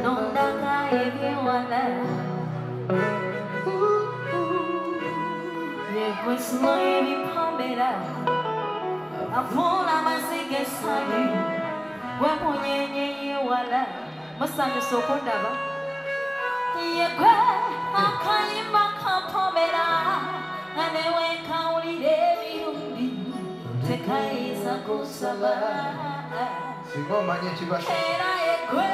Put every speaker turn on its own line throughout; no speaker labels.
Nondaka ebiwala Yekwesula ebipambera Afuna mazige sayi Wamunyenye yewala Masanje sokundaba Yekwe akayimba kampambera Anewe kaulire ebirundi Tekayisa kusaba
Singoma nye chibasha
Era yekwe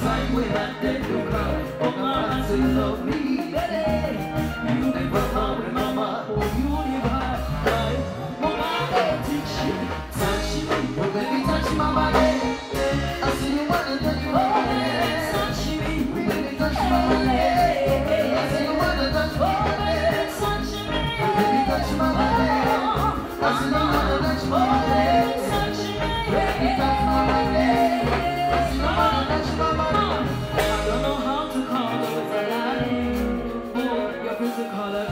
Find
love me, baby. You never come with mama, oh you never. Mama, teach you, touch you, oh baby, touch my body. I see you wanna touch my body, touch me, baby, touch my body. I see you wanna touch my body, touch me, baby, touch my body. I see you wanna touch my body, touch me, baby, touch my body. I see you wanna touch my body. I don't know how to call you with a lie. Boy, your physical color,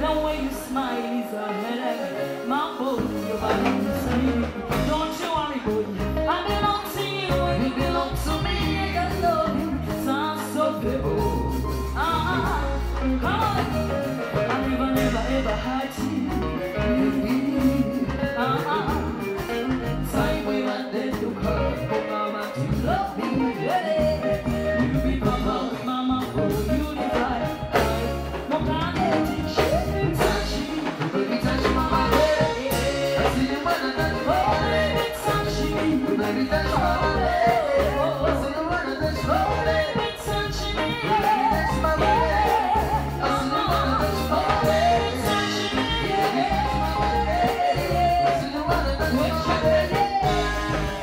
the way you smile is a headache. My boy, your body is sweet. Don't you worry, boy. I belong to you and you belong to me. I love you. Sounds so beautiful. Come on. I never ever had you. Time when I did to come, mama, to love me. You be papa, mama, oh, you divide. Mama, teach you, touch me, baby, touch my body. I see you wanna touch my body, touch me, baby, touch my body. I see you wanna touch my body, touch me, baby, touch my body. I see you wanna touch my body, touch me, baby, touch my body. I see you wanna touch my body.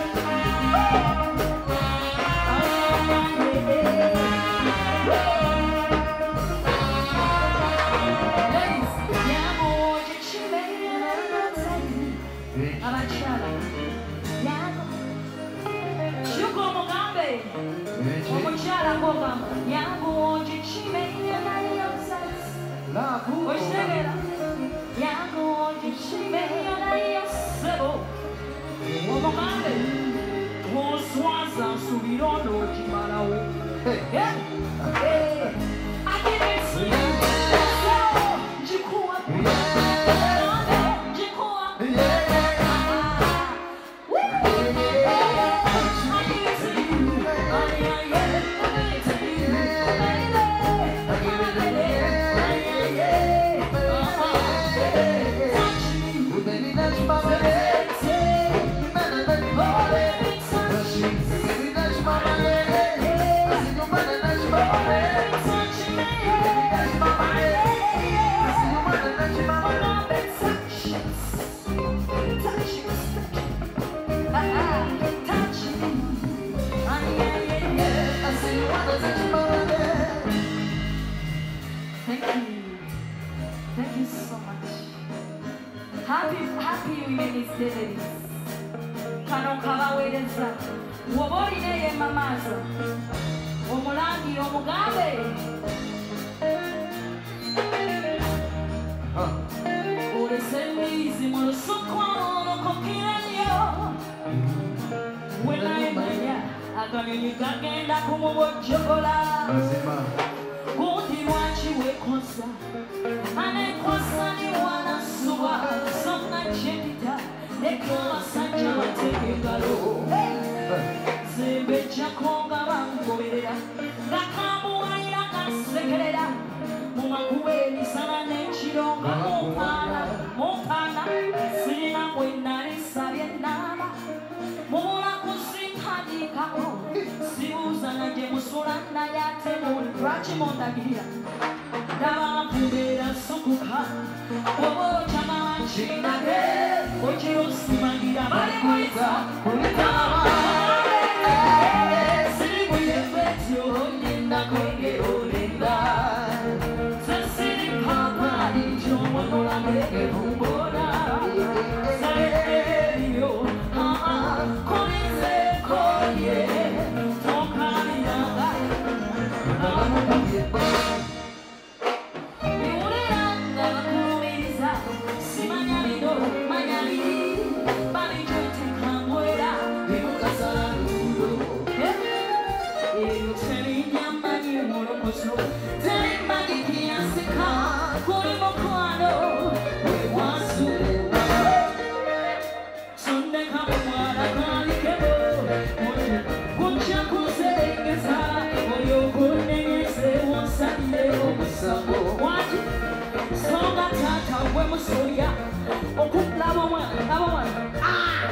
Thank you so much. Happy Women's Day. Kano kawaweleza woboline ye mamazo omulangi omugambe olesemizi mu lusuku olukukirannyo wenayemanya akanyonyi kagenda kumubojjogola gundi lwaki wekosa anekosa niwanasuba sonna kyempita nekabasajja bategengalo zembejjakonga bangoberera ngakamuwayira kasekerera mumakuba emisana n'ekironga mumpaana sirina bwenalisabye ennaama mubula kusimpandikako sibuuza nagye musula naye ate muli lwaki mondagirira ndaba mpubeera sukuka oba okyamala nkinage okirusimagira balikuyita kulitaba siribuyebetyo nyenda kwengera olenda sesiri papali kyomwanolage ebumbona saeebyo kulizekoye tokaliraga Okupla mama, mama, ah,